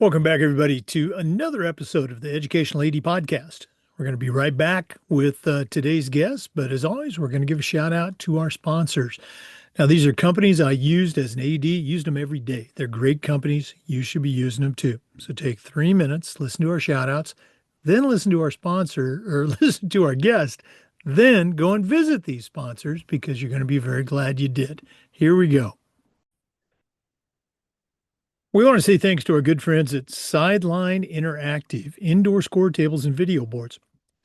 Welcome back, everybody, to another episode of the Educational AD Podcast. We're going to be right back with today's guest, but as always, we're going to give a shout out to our sponsors. Now, these are companies I used as an AD, used them every day. They're great companies. You should be using them too. So take 3 minutes, listen to our shout outs, then listen to our sponsor or listen to our guest, then go and visit these sponsors because you're going to be very glad you did. Here we go. We want to say thanks to our good friends at Sideline Interactive, indoor score tables and video boards.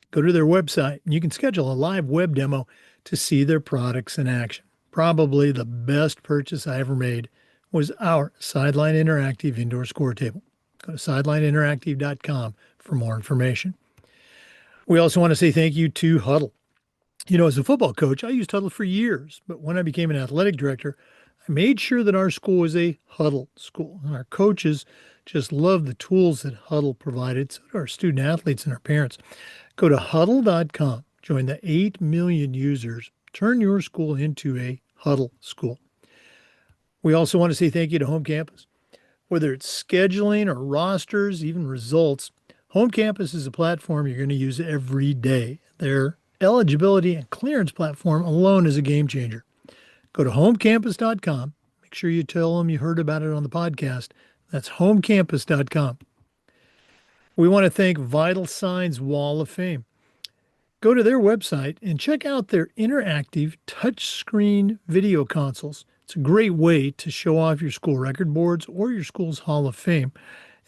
Go to their website and you can schedule a live web demo to see their products in action. Probably the best purchase I ever made was our Sideline Interactive indoor score table. Go to sidelineinteractive.com for more information. We also want to say thank you to Huddle. You know, as a football coach, I used Huddle for years, but when I became an athletic director, I made sure that our school was a Huddle school. And our coaches just love the tools that Huddle provided, so do our student athletes and our parents. Go to huddle.com, join the 8 million users, turn your school into a Huddle school. We also want to say thank you to Home Campus. Whether it's scheduling or rosters, even results, Home Campus is a platform you're going to use every day. Their eligibility and clearance platform alone is a game changer. Go to homecampus.com. Make sure you tell them you heard about it on the podcast. That's homecampus.com. We want to thank Vital Signs Wall of Fame. Go to their website and check out their interactive touchscreen video consoles. It's a great way to show off your school record boards or your school's Hall of Fame.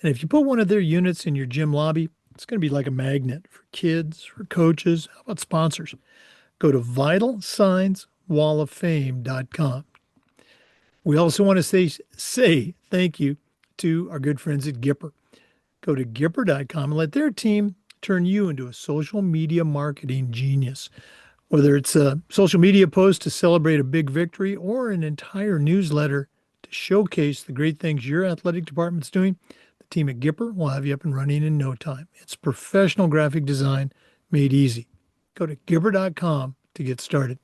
And if you put one of their units in your gym lobby, it's going to be like a magnet for kids, for coaches, how about sponsors? Go to vitalsignswalloffame.com. We also want to say thank you to our good friends at Gipper. Go to Gipper.com and let their team turn you into a social media marketing genius. Whether it's a social media post to celebrate a big victory or an entire newsletter to showcase the great things your athletic department's doing, the team at Gipper will have you up and running in no time. It's professional graphic design made easy. Go to Gipper.com to get started.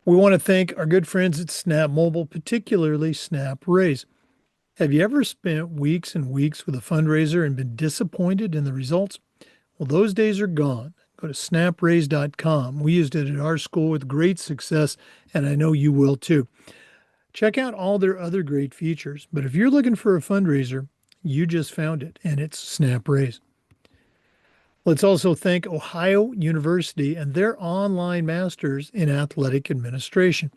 We want to thank our good friends at Snap Mobile, particularly Snap Raise. Have you ever spent weeks and weeks with a fundraiser and been disappointed in the results? Well, those days are gone. Go to snapraise.com. We used it at our school with great success, and I know you will too. Check out all their other great features, but if you're looking for a fundraiser, you just found it, and it's Snap Raise. Let's also thank Ohio University and their online masters in athletic administration.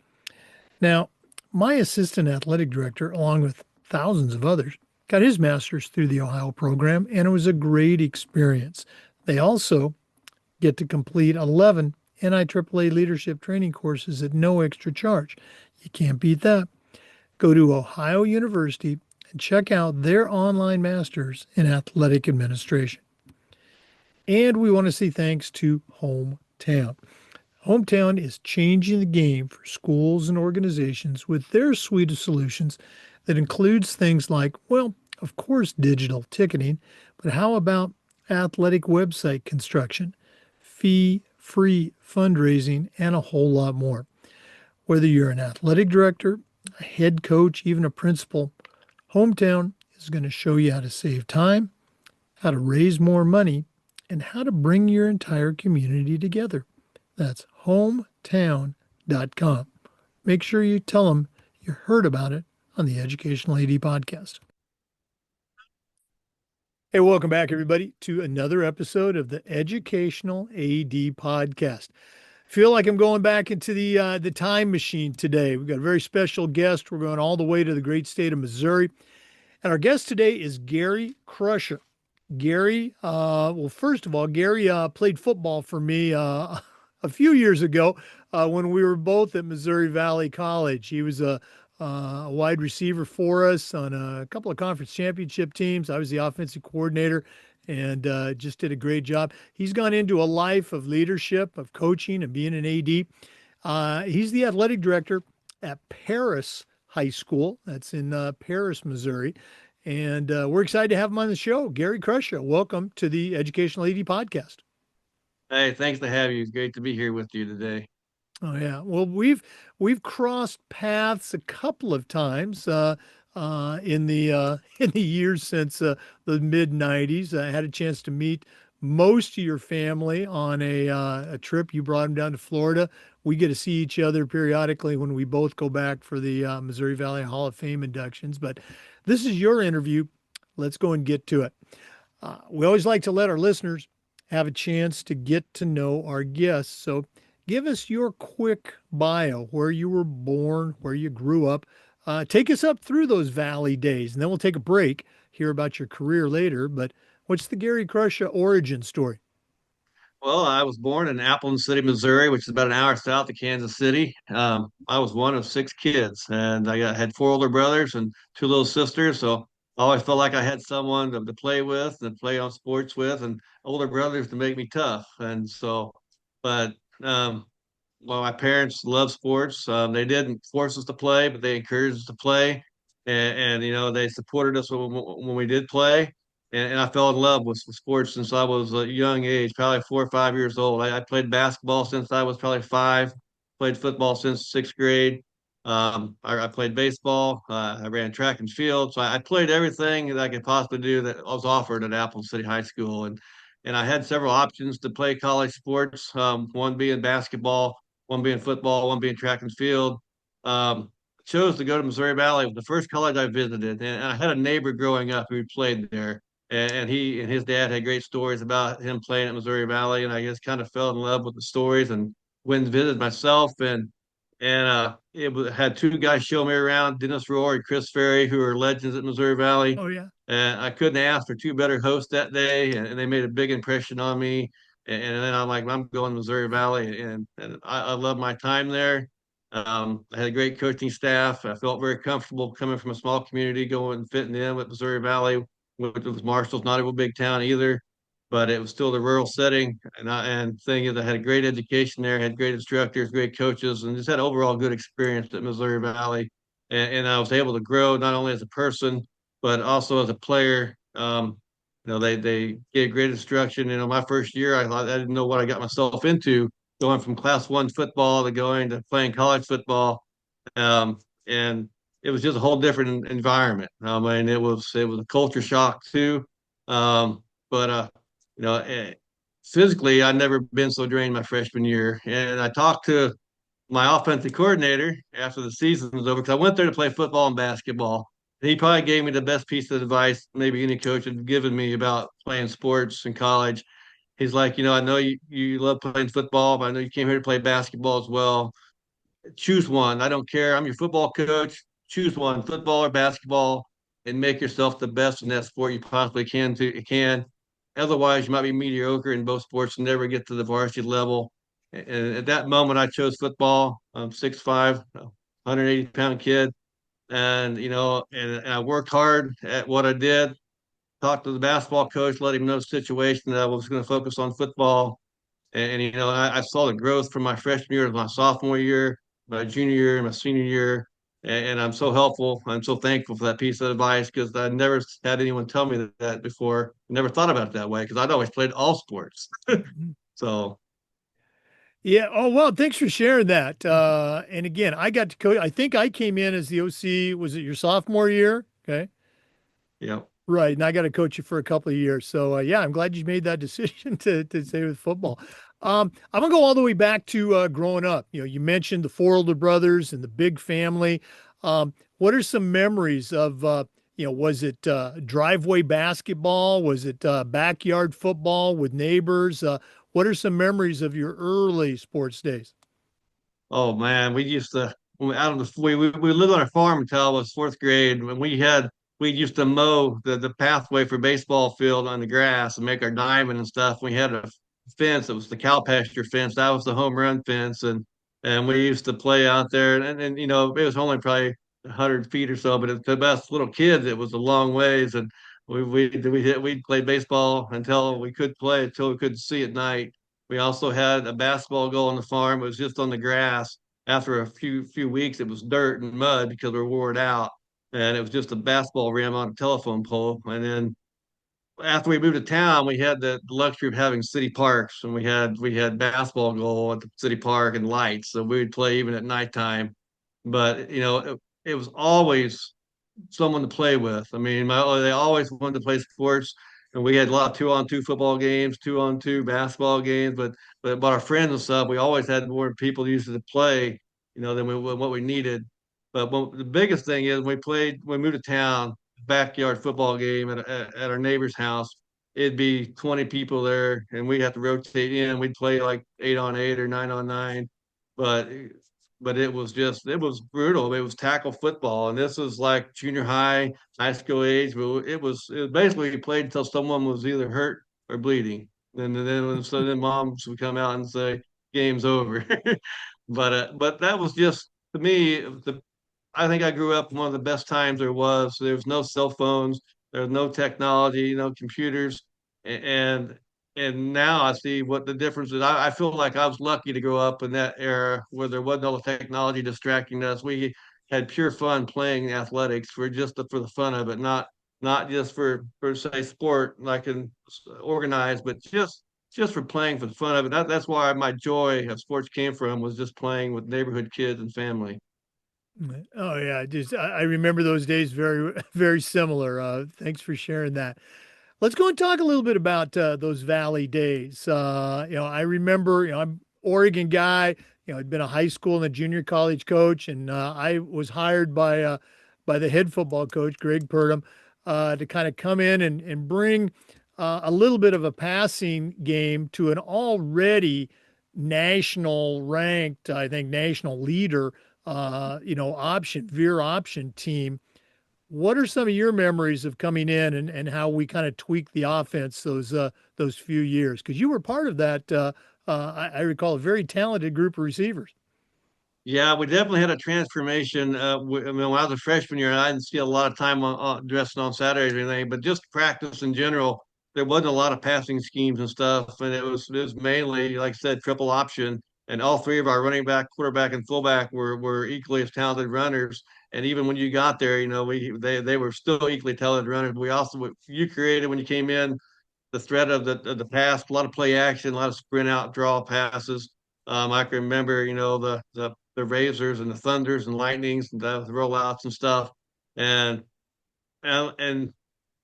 Now, my assistant athletic director, along with thousands of others, got his master's through the Ohio program, and it was a great experience. They also get to complete 11 NIAAA leadership training courses at no extra charge. You can't beat that. Go to Ohio University and check out their online masters in athletic administration. And we want to say thanks to Hometown. Hometown is changing the game for schools and organizations with their suite of solutions that includes things like, well, of course, digital ticketing, but how about athletic website construction, fee-free fundraising, and a whole lot more. Whether you're an athletic director, a head coach, even a principal, Hometown is going to show you how to save time, how to raise more money, and how to bring your entire community together. That's hometown.com. Make sure you tell them you heard about it on the Educational AD Podcast. Hey, welcome back, everybody, to another episode of the Educational AD Podcast. Feel like I'm going back into the time machine today. We've got a very special guest. We're going all the way to the great state of Missouri. And our guest today is Gary Crusha. Gary, well, first of all, Gary played football for me a few years ago when we were both at Missouri Valley College. He was a wide receiver for us on a couple of conference championship teams. I was the offensive coordinator and just did a great job. He's gone into a life of leadership, of coaching, and being an AD. He's the athletic director at Paris High School. That's in Paris, Missouri. And we're excited to have him on the show. Gary Crusha, welcome to the Educational AD Podcast. Hey, thanks to have you. It's great to be here with you today. Oh yeah. Well, we've crossed paths a couple of times. in the years since the mid '90s. I had a chance to meet most of your family on a trip. You brought them down to Florida. We get to see each other periodically when we both go back for the Missouri Valley Hall of Fame inductions. But this is your interview. Let's go and get to it. We always like to let our listeners have a chance to get to know our guests. So give us your quick bio, where you were born, where you grew up. Take us up through those Valley days, and then we'll take a break, hear about your career later. But what's the Gary Crusha origin story? Well, I was born in Appleton City, Missouri, which is about an hour south of Kansas City. I was one of six kids, and had four older brothers and two little sisters. So I always felt like I had someone to play with and play on sports with, and older brothers to make me tough. And so, but um, well, my parents love sports. They didn't force us to play, but they encouraged us to play, and they supported us when we did play. And I fell in love with sports since I was a young age, probably 4 or 5 years old. I played basketball since I was probably five. Played football since sixth grade. I played baseball. I ran track and field. So I played everything that I could possibly do that was offered at Apple City High School. And I had several options to play college sports. One being basketball, one being football, one being track and field. Chose to go to Missouri Valley. It was the first college I visited, and I had a neighbor growing up who played there, and he and his dad had great stories about him playing at Missouri Valley, and I just kind of fell in love with the stories and went and visited myself, had two guys show me around, Dennis Rohr and Chris Ferry, who are legends at Missouri Valley. Oh, yeah. And I couldn't ask for two better hosts that day, and they made a big impression on me. And then I'm like, I'm going to Missouri Valley, and I love my time there. I had a great coaching staff. I felt very comfortable coming from a small community, going and fitting in with Missouri Valley, which was Marshall's not a big town either, but it was still the rural setting. And thing is, I had a great education there, had great instructors, great coaches, and just had overall good experience at Missouri Valley. And I was able to grow not only as a person but also as a player. They gave great instruction. My first year, I thought I didn't know what I got myself into, going from Class One football to going to playing college football, and it was just a whole different environment. I mean, it was a culture shock too, but you know, eh, physically, I'd never been so drained my freshman year. And I talked to my offensive coordinator after the season was over because I went there to play football and basketball. And he probably gave me the best piece of advice maybe any coach had given me about playing sports in college. He's like, I know you love playing football, but I know you came here to play basketball as well. Choose one. I don't care. I'm your football coach. Choose one, football or basketball, and make yourself the best in that sport you possibly can. Otherwise, you might be mediocre in both sports and never get to the varsity level. And at that moment, I chose football. I'm 6'5", 180-pound kid, and I worked hard at what I did. Talked to the basketball coach, let him know the situation that I was going to focus on football. I saw the growth from my freshman year to my sophomore year, my junior year, and my senior year. And I'm so helpful. I'm so thankful for that piece of advice because I never had anyone tell me that before. Never thought about it that way because I'd always played all sports. Mhm. So, Yeah. Oh, well, thanks for sharing that. And again, I got to coach. I think I came in as the OC. Was it your sophomore year? Okay. yeah. Right. And I got to coach you for a couple of years. So, yeah, I'm glad you made that decision to stay with football. I'm going to go all the way back to growing up. You mentioned the four older brothers and the big family. What are some memories of, was it driveway basketball? Was it backyard football with neighbors? What are some memories of your early sports days? Oh man, we used to out of the we lived on a farm until I was fourth grade. When we used to mow the pathway for baseball field on the grass and make our diamond and stuff. We had a fence. It was the cow pasture fence. That was the home run fence, and we used to play out there. And it was only probably 100 feet or so, but to us little kids, it was a long ways. And we played baseball until we could play until we couldn't see at night. We also had a basketball goal on the farm. It was just on the grass. After a few weeks, it was dirt and mud because we were worn out, and it was just a basketball rim on a telephone pole. And then after we moved to town, we had the luxury of having city parks, and we had basketball goal at the city park and lights, so we would play even at nighttime. But it was always someone to play with. I mean, they always wanted to play sports, and we had a lot of two-on-two football games, two-on-two basketball games. But our friends and stuff, we always had more people used to play, than what we needed. But the biggest thing is we moved to town, backyard football game at our neighbor's house. It'd be 20 people there, and we'd have to rotate in. We'd play like 8-on-8 or 9-on-9. But it was brutal. It was tackle football, and this was like junior high school age. But it was basically you played until someone was either hurt or bleeding. And then moms would come out and say game's over. But that was just to me the I think I grew up in one of the best times there was. There was no cell phones, there was no technology, no computers, and and now I see what the difference is. I feel like I was lucky to grow up in that era where there wasn't all the technology distracting us. We had pure fun playing athletics for the fun of it, not just for say sport like in organized, but just for playing for the fun of it. That's why my joy of sports came from was just playing with neighborhood kids and family. Oh yeah, just I remember those days very very similar. Thanks for sharing that. Let's go and talk a little bit about those Valley days. I remember, I'm Oregon guy. I'd been a high school and a junior college coach, and I was hired by the head football coach, Greg Purdom, to kind of come in and bring a little bit of a passing game to an already national ranked, I think, national leader, veer option team. What are some of your memories of coming in and how we kind of tweaked the offense those few years? Because you were part of that. I recall a very talented group of receivers. Yeah, we definitely had a transformation. I mean, when I was a freshman year, I didn't see a lot of time dressing on Saturdays or anything, but just practice in general, there wasn't a lot of passing schemes and stuff, and it was mainly, like I said, triple option. And all three of our running back, quarterback, and fullback were equally as talented runners. And even when you got there, they were still equally talented runners. We also you created when you came in the threat of the pass, a lot of play action, a lot of sprint out draw passes. I can remember, the Razors and the Thunders and Lightnings and the rollouts and stuff, and and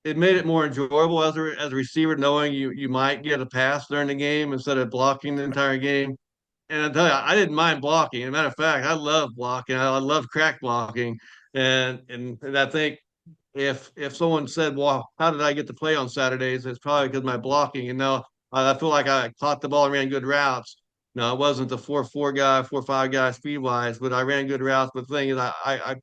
it made it more enjoyable as a receiver, knowing you might get a pass during the game instead of blocking the entire game. And I tell you, I didn't mind blocking. As a matter of fact, I love blocking. I love crack blocking, and I think if someone said, "Well, how did I get to play on Saturdays?" It's probably because of my blocking. And now I feel like I caught the ball and ran good routes. No, I wasn't the 4-4 guy, 4-5 guy speed wise, but I ran good routes. But the thing is, I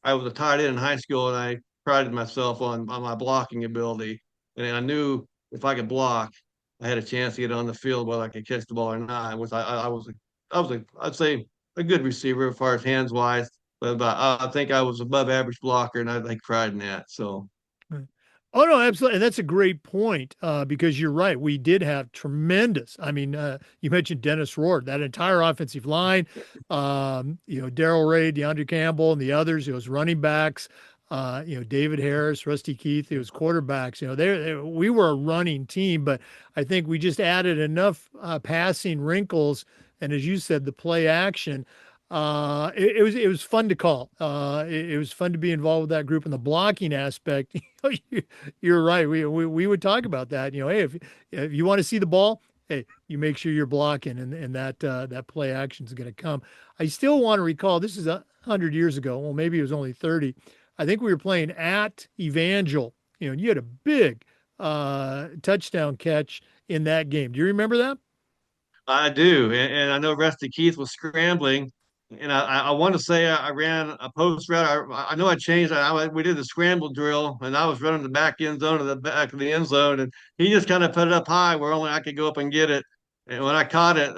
was a tight end in high school, and I prided myself on my blocking ability. And I knew if I could block, I had a chance to get on the field whether I could catch the ball or not. Which I'd say a good receiver as far as hands wise, but I think I was above average blocker, and I take pride in that. So Right. Oh no, absolutely, and that's a great point because you're right. We did have tremendous. I mean, you mentioned Dennis Rohr, that entire offensive line. Daryl Ray, DeAndre Campbell, and the others. It was running backs. David Harris, Rusty Keith. It was quarterbacks. We were a running team, but I think we just added enough passing wrinkles, and as you said, the play action. It was fun to call. It was fun to be involved with that group and the blocking aspect. You're right. We would talk about that. Hey, if you want to see the ball, hey, you make sure you're blocking, and that play action is going to come. I still want to recall this is 100 years ago. Well, maybe it was only 30. I think we were playing at Evangel. And you had a big touchdown catch in that game. Do you remember that? I do, and I know Rusty Keith was scrambling, and I want to say I ran a post route. I know I changed. We did the scramble drill, and I was running the back end zone to the back of the end zone, and he just kind of put it up high where only I could go up and get it. And when I caught it,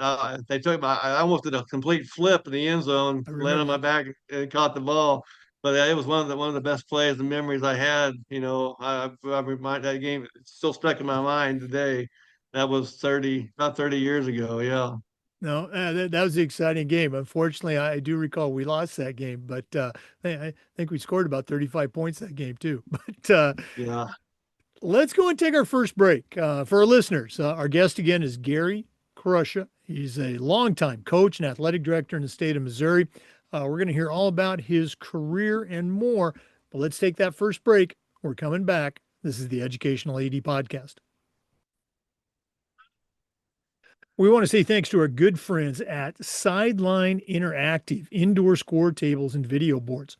they took my. I almost did a complete flip in the end zone, I landed on remember my that. back and caught the ball. But it was one of the best plays and memories I had. I remind that game. It's still stuck in my mind today. That was about 30 years ago. Yeah. No, that was the exciting game. Unfortunately, I do recall we lost that game, but I think we scored about 35 points that game too. But Yeah. let's go and take our first break. For our listeners, our guest again is Gary Crusha. He's a longtime coach and athletic director in the state of Missouri. We're going to hear all about his career and more. But let's take that first break. We're coming back. This is the Educational AD Podcast. We want to say thanks to our good friends at Sideline Interactive, indoor score tables and video boards.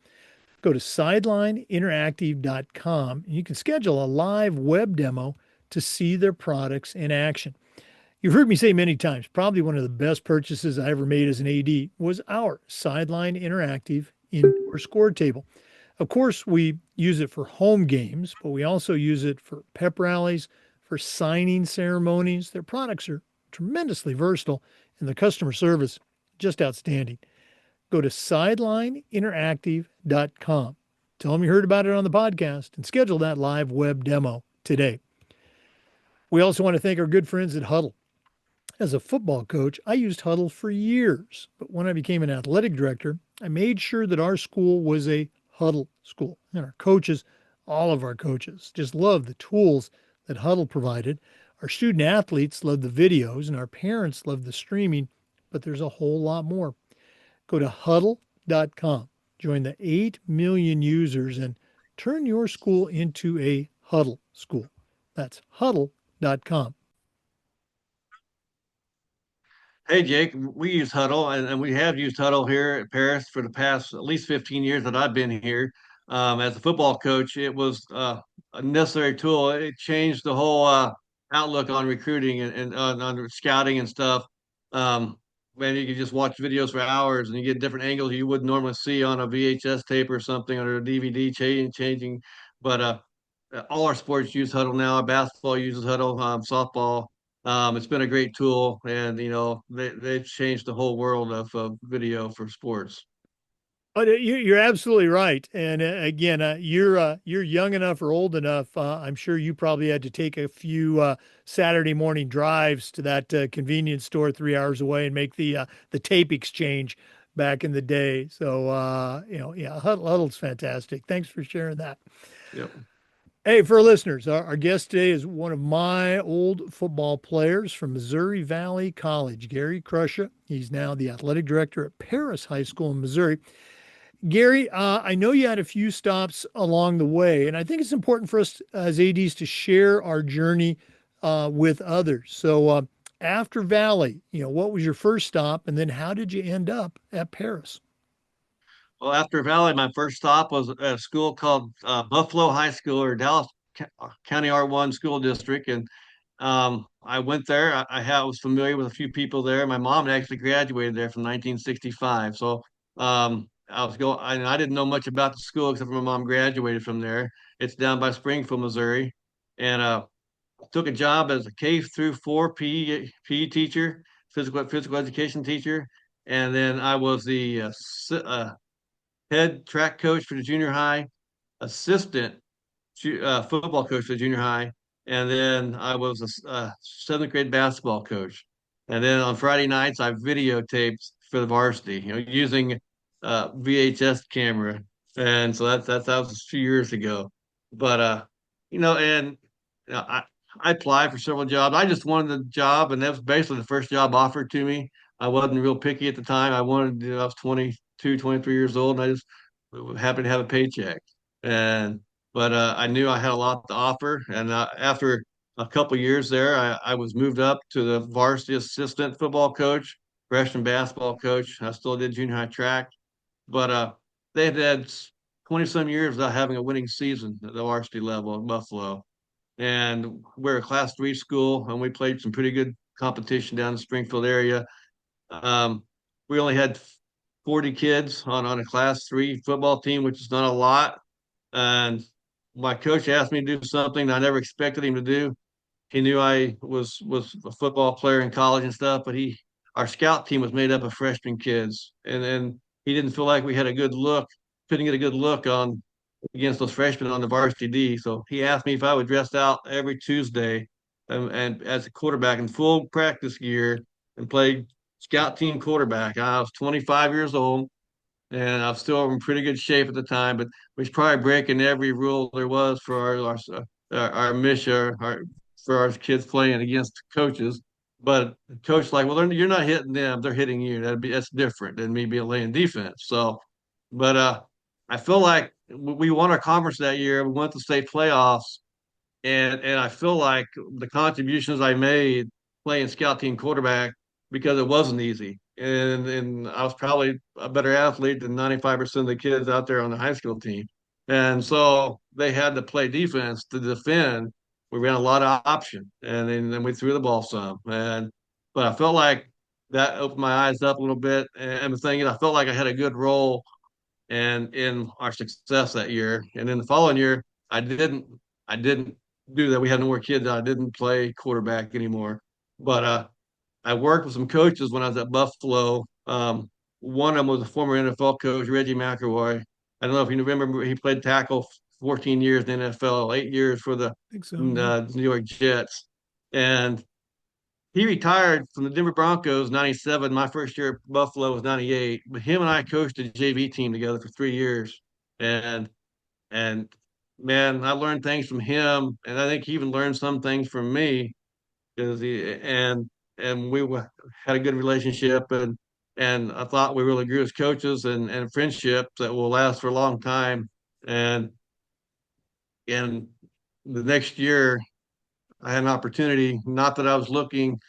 Go to sidelineinteractive.com and you can schedule a live web demo to see their products in action. You've heard me say many times, probably one of the best purchases I ever made as an AD was our Sideline Interactive indoor score table. Of course, we use it for home games, but we also use it for pep rallies, for signing ceremonies. Their products are tremendously versatile, and the customer service just outstanding. Go to sidelineinteractive.com. Tell them you heard about it on the podcast and schedule that live web demo today. We also want to thank our good friends at Huddle. As a football coach, I used Huddle for years, but when I became an athletic director, I made sure that our school was a Huddle school. And our coaches, all of our coaches, just loved the tools that Huddle provided. Our student athletes loved the videos, and our parents loved the streaming, but there's a whole lot more. Go to huddle.com, join the 8 million users, and turn your school into a Huddle school. That's huddle.com. Hey, Jake, we use Huddle, and we have used Huddle here at Paris for the past at least 15 years that I've been here. As a football coach, it was a necessary tool. It changed the whole outlook on recruiting and on scouting and stuff. Um, Man, you could just watch videos for hours and you get different angles you wouldn't normally see on a VHS tape or something or a DVD changing. But all our sports use Huddle now. Basketball uses Huddle, softball. It's been a great tool, and they've changed the whole world of video for sports. But you're absolutely right. And again, you're young enough or old enough. I'm sure you probably had to take a few Saturday morning drives to that convenience store 3 hours away and make the tape exchange back in the day. So yeah, Huddle's fantastic. Thanks for sharing that. Yep. Hey, for our listeners, our guest today is one of my old football players from Missouri Valley College, Gary Crusha. He's now the athletic director at Paris High School in Missouri. Gary, I know you had a few stops along the way, and I think it's important for us as ADs to share our journey with others. So, after Valley, what was your first stop, and then how did you end up at Paris? Well, after Valley, my first stop was at a school called Buffalo High School or Dallas County R1 School District, and I went there. Was familiar with a few people there. My mom had actually graduated there from 1965, so I didn't know much about the school except for my mom graduated from there. It's down by Springfield, Missouri, and took a job as a K through 4 PE teacher, physical education teacher, and then I was the head track coach for the junior high, assistant football coach for the junior high, and then I was a seventh grade basketball coach. And then on Friday nights, I videotaped for the varsity, using VHS camera. And so that was a few years ago. But and I applied for several jobs. I just wanted the job, and that was basically the first job offered to me. I wasn't real picky at the time. I was 22, 23 years old, and I just was happy to have a paycheck. And but I knew I had a lot to offer. And after a couple years there, I was moved up to the varsity assistant football coach, freshman basketball coach. I still did junior high track, but they had 20 some years without having a winning season at the varsity level in Buffalo. And we're a class 3 school, and we played some pretty good competition down in the Springfield area. Um, we only had 40 kids on a class 3 football team, which is not a lot. And my coach asked me to do something I never expected him to do. He knew I was a football player in college and stuff, but our scout team was made up of freshman kids, and he didn't feel like we had a good look, couldn't get a good look on against those freshmen on the varsity D. So he asked me if I would dress out every Tuesday and as a quarterback in full practice gear and play scout team quarterback. I was 25 years old and I was still in pretty good shape at the time, but we was probably breaking every rule there was for our mission, for our kids playing against coaches. But the coach like, well, you're not hitting them; they're hitting you. That's different than me being laying defense. So, but I feel like we won our conference that year. We went to state playoffs, and I feel like the contributions I made playing scout team quarterback because it wasn't easy, and I was probably a better athlete than 95% of the kids out there on the high school team, and so they had to play defense to defend. We ran a lot of option, and then we threw the ball some, and but I felt like that opened my eyes up a little bit, and the thing is, I felt like I had a good role and in our success that year. And then the following year, I didn't I didn't do that. We had no more kids. I didn't play quarterback anymore. But I worked with some coaches when I was at Buffalo. One of them was a former NFL coach, Reggie McElroy. I don't know if you remember, he played tackle 14 years in the NFL, 8 years for the I think so. Yeah. New York Jets. And he retired from the Denver Broncos '97. My first year at Buffalo was '98. But him and I coached a JV team together for 3 years, and and man, I learned things from him, and I think he even learned some things from me because he and had a good relationship, and I thought we really grew as coaches and friendships that will last for a long time. And and the next year, I had an opportunity. Not that I was looking,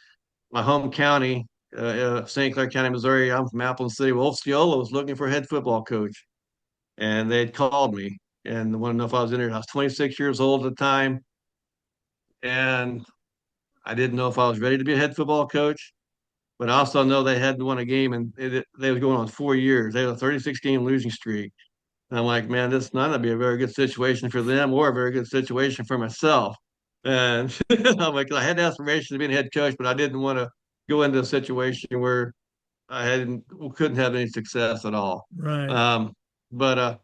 my home county, St. Clair County, Missouri. I'm from Appleton City. Well, Osceola was looking for a head football coach, and they had called me and wanted to know if I was interested. I was 26 years old at the time, and I didn't know if I was ready to be a head football coach. But I also know they hadn't won a game, and they was going on 4 years. They had a 36 game losing streak. And I'm like, man, this is not going to be a very good situation for them or a very good situation for myself. And I'm like, I had aspirations of being a head coach, but I didn't want to go into a situation where couldn't have any success at all. Right. Um, but uh,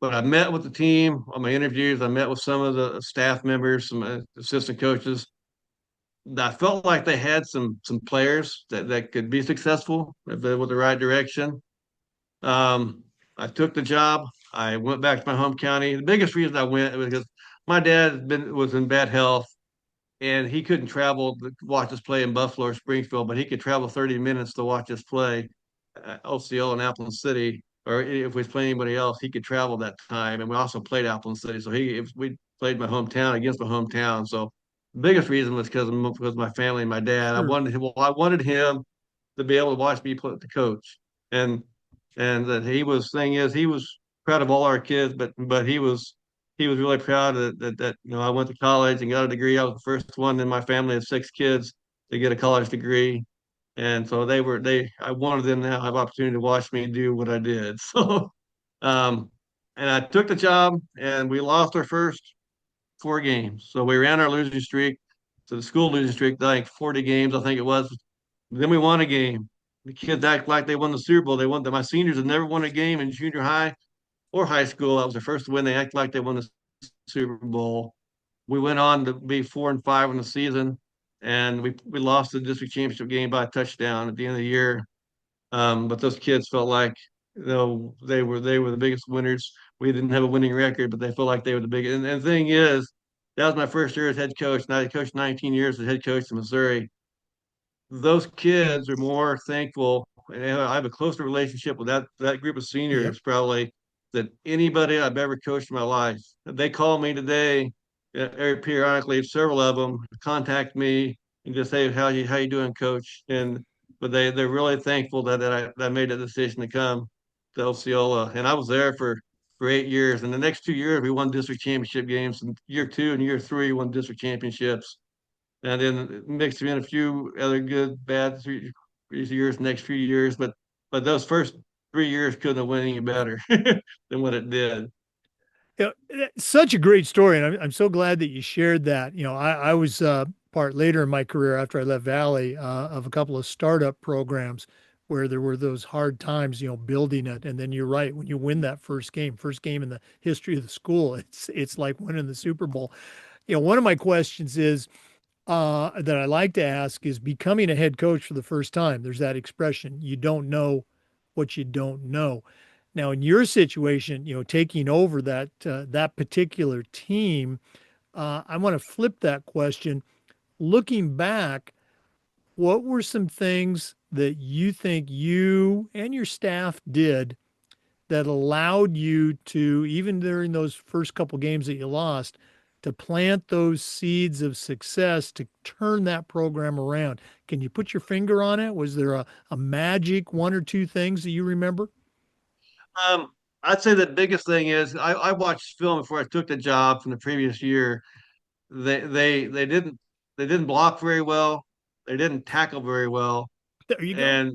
but I met with the team on my interviews. I met with some of the staff members, some assistant coaches. I felt like they had some players that could be successful if they were the right direction. Um, I took the job. I went back to my home county. The biggest reason I went was because my dad was in bad health and he couldn't travel to watch us play in Buffalo or Springfield, but he could travel 30 minutes to watch us play at OCL in Appleton City. Or if we was playing anybody else, he could travel that time. And we also played Appleton City, so if we played my hometown against my hometown. So the biggest reason was because my family and my dad. Sure. I wanted him to be able to watch me play the coach, and that he was proud of all our kids, but he was really proud that I went to college and got a degree. I was the first one in my family of 6 kids to get a college degree, and so I wanted them to have opportunity to watch me do what I did. So, um, and I took the job, and we lost our first 4 games. So we ran our losing streak to the school losing streak, like 40 games, I think it was. Then we won a game. The kids act like they won the Super Bowl. They won. My seniors had never won a game in junior high or high school. That was their first win. They act like they won the Super Bowl. We went on to be 4-5 in the season, and we lost the district championship game by a touchdown at the end of the year. But those kids felt like they were the biggest winners. We didn't have a winning record, but they felt like they were the biggest. And the thing is, that was my first year as head coach. And I coached 19 years as head coach in Missouri. Those kids are more thankful, and I have a closer relationship with that group of Yep. seniors probably than anybody I've ever coached in my life. They call me today, periodically. Several of them contact me and just say, how you doing, coach?" And but they're really thankful that I made a decision to come to Osceola, and I was there for 8 years. And the next 2 years, we won district championship games. In year two and year three, we won district championships, and then mixed in a few other good, bad years, next few years. But those first 3 years couldn't have went any better than what it did. Such a great story, and I'm so glad that you shared that. I was part later in my career after I left Valley of a couple of startup programs where there were those hard times, building it. And then you're right, when you win that first game in the history of the school, it's like winning the Super Bowl. One of my questions is that I like to ask is becoming a head coach for the first time. There's that expression, you don't know what you don't know. Now, in your situation, taking over that particular team, I want to flip that question. Looking back, what were some things that you think you and your staff did that allowed you to, even during those first couple games that you lost, to plant those seeds of success to turn that program around? Can you put your finger on it? Was there a magic one or two things that you remember? Um, I'd say the biggest thing is I watched film before I took the job from the previous year. They didn't block very well. They didn't tackle very well. There you go.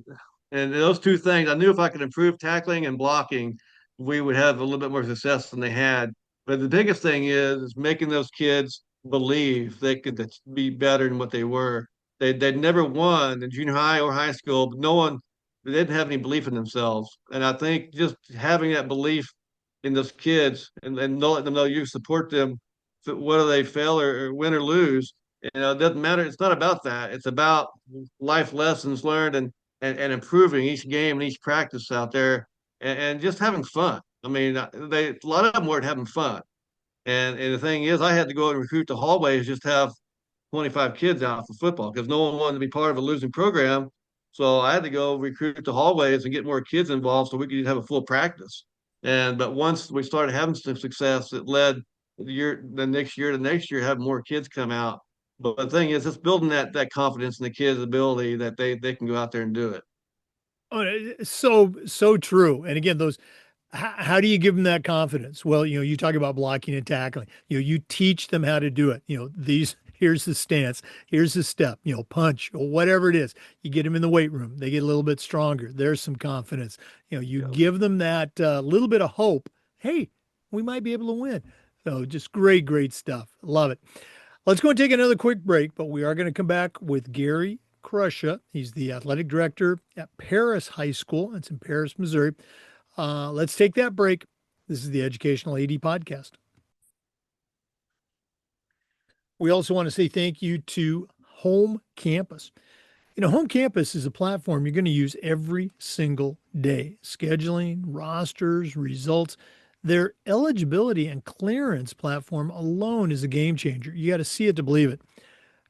And those two things, I knew if I could improve tackling and blocking, we would have a little bit more success than they had. But the biggest thing is making those kids believe they could be better than what they were. They'd never won in junior high or high school, but no one they didn't have any belief in themselves. And I think just having that belief in those kids and letting them know you support them, whether they fail or win or lose, it doesn't matter. It's not about that. It's about life lessons learned and improving each game and each practice out there and just having fun. I mean, a lot of them weren't having fun. And the thing is, I had to go and recruit the hallways, just have 25 kids out for football because no one wanted to be part of a losing program. So I had to go recruit the hallways and get more kids involved so we could have a full practice. But once we started having some success, it led the next year, have more kids come out. But the thing is, it's building that confidence in the kids' ability that they can go out there and do it. Oh, so true. And again, those how do you give them that confidence? Well, you talk about blocking and tackling. You teach them how to do it. Here's the stance, here's the step, punch, or whatever it is. You get them in the weight room, they get a little bit stronger. There's some confidence. You Yeah. give them that little bit of hope. Hey, we might be able to win. So just great stuff. Love it. Let's go and take another quick break, but we are going to come back with Gary Crusha. He's the athletic director at Paris High School. It's in Paris, Missouri. Let's take that break. This is the Educational AD Podcast. We also want to say thank you to Home Campus. Home Campus is a platform you're going to use every single day. Scheduling, rosters, results. Their eligibility and clearance platform alone is a game changer. You got to see it to believe it.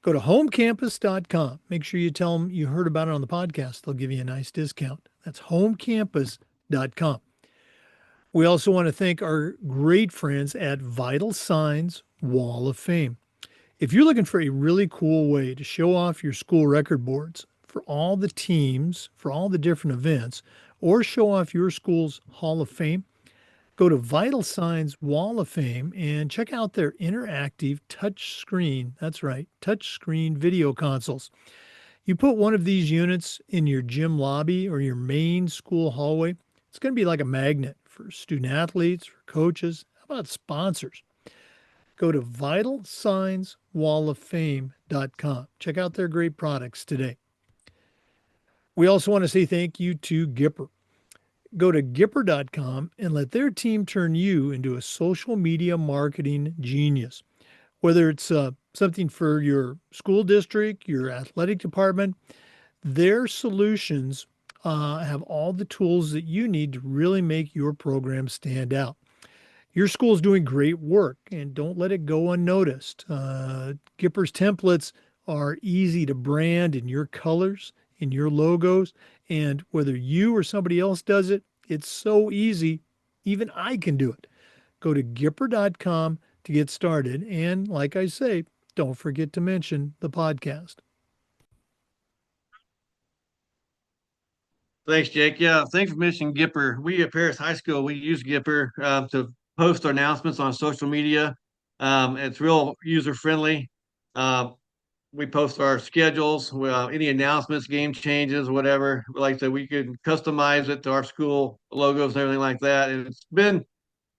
Go to homecampus.com. Make sure you tell them you heard about it on the podcast. They'll give you a nice discount. That's homecampus.com. We also want to thank our great friends at Vital Signs Wall of Fame. If you're looking for a really cool way to show off your school record boards for all the teams, for all the different events, or show off your school's Hall of Fame, go to Vital Signs Wall of Fame and check out their interactive touch screen. That's right, touch screen video consoles. You put one of these units in your gym lobby or your main school hallway, it's going to be like a magnet for student athletes, for coaches. How about sponsors? Go to vitalsignswalloffame.com. Check out their great products today. We also want to say thank you to Gipper. Go to Gipper.com and let their team turn you into a social media marketing genius. Whether it's something for your school district, your athletic department, their solutions have all the tools that you need to really make your program stand out. Your school is doing great work and don't let it go unnoticed. Gipper's templates are easy to brand in your colors, in your logos, and whether you or somebody else does it, it's so easy. Even I can do it. Go to Gipper.com to get started. And like I say, don't forget to mention the podcast. Thanks, Jake. Yeah, thanks for mentioning Gipper. We at Paris High School, we use Gipper to post our announcements on social media. It's real user friendly. Uh, we post our schedules, any announcements, game changes, whatever. Like I said, we can customize it to our school logos and everything like that. And it's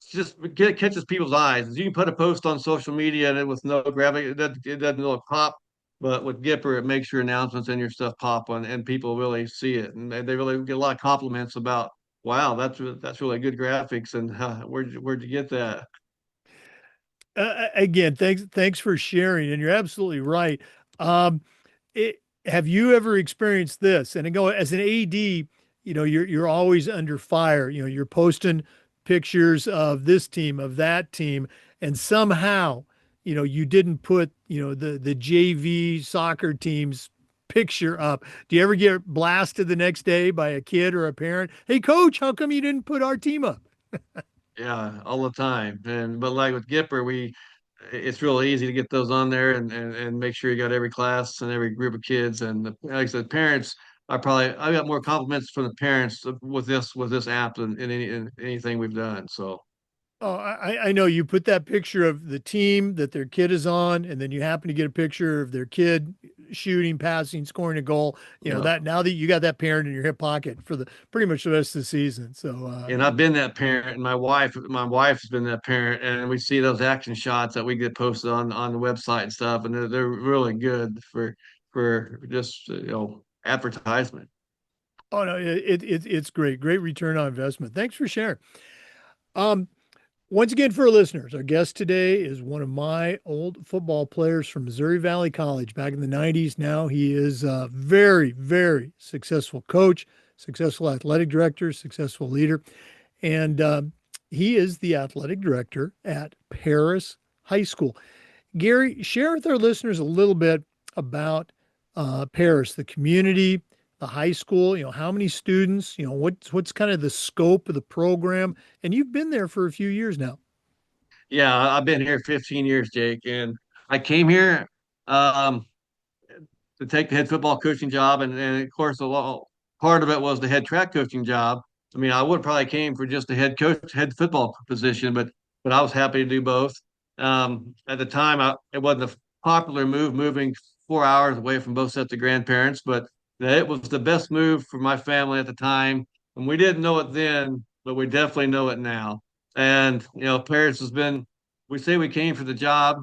just it catches people's eyes. You can put a post on social media and with no graphic, it doesn't really pop. But with Gipper, it makes your announcements and your stuff pop on, and people really see it, and they really get a lot of compliments about, wow, that's really good graphics, and where'd you get that? Again, thanks for sharing. And you're absolutely right. Um, have you ever experienced this? And go as an AD, you're always under fire. You're posting pictures of this team, of that team, and somehow, you didn't put, the JV soccer team's picture up. Do you ever get blasted the next day by a kid or a parent? Hey, coach, how come you didn't put our team up? Yeah, all the time. And but like with Gipper, it's real easy to get those on there and make sure you got every class and every group of kids. And like I said, parents are probably I got more compliments from the parents with this app than in anything we've done. So Oh, I know you put that picture of the team that their kid is on, and then you happen to get a picture of their kid shooting, passing, scoring a goal. You know yeah. that now that you got that parent in your hip pocket for the pretty much the rest of the season. So And I've been that parent, and my wife's been that parent, and we see those action shots that we get posted on the website and stuff, and they're really good for just advertisement. oh no, it's great, great return on investment. Thanks for sharing. Um, Once again, for our listeners, our guest today is one of my old football players from Missouri Valley College back in the 90s. Now he is a very, very successful coach, successful athletic director, successful leader. And he is the athletic director at Paris High School. Gary, share with our listeners a little bit about Paris, the community, the high school. You know, how many students? You know, what's kind of the scope of the program? And you've been there for a few years now. Yeah, I've been here 15 years, Jake, and I came here um, to take the head football coaching job, and of course, part of it was the head track coaching job. I mean, I would probably came for just the head football position, but I was happy to do both. At the time, it wasn't a popular move, moving 4 hours away from both sets of grandparents, but it was the best move for my family at the time, and we didn't know it then, but we definitely know it now. And Paris has been. We say we came for the job,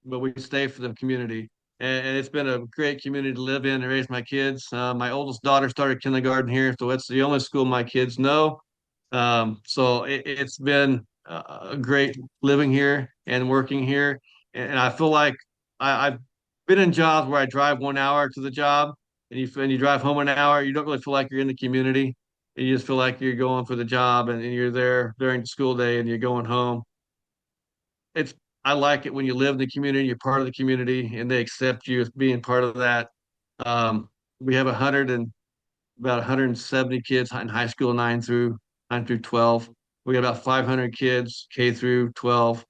but we stay for the community and it's been a great community to live in and raise my kids. My oldest daughter started kindergarten here, so it's the only school my kids know. So it's been great living here and working here, and I feel like I've been in jobs where I drive 1 hour to the job, and you drive home an hour. You don't really feel like you're in the community. You just feel like you're going for the job, and you're there during the school day, and you're going home. It's I like it when you live in the community, you're part of the community, and they accept you as being part of that. We have 170 kids in high school, nine through 12. We got about 500 kids K through 12.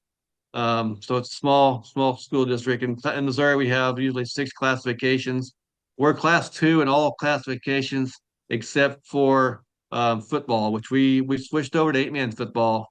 So it's a small school district. In Missouri, we have usually six classifications. We're class two in all classifications except for football, which we switched over to eight-man football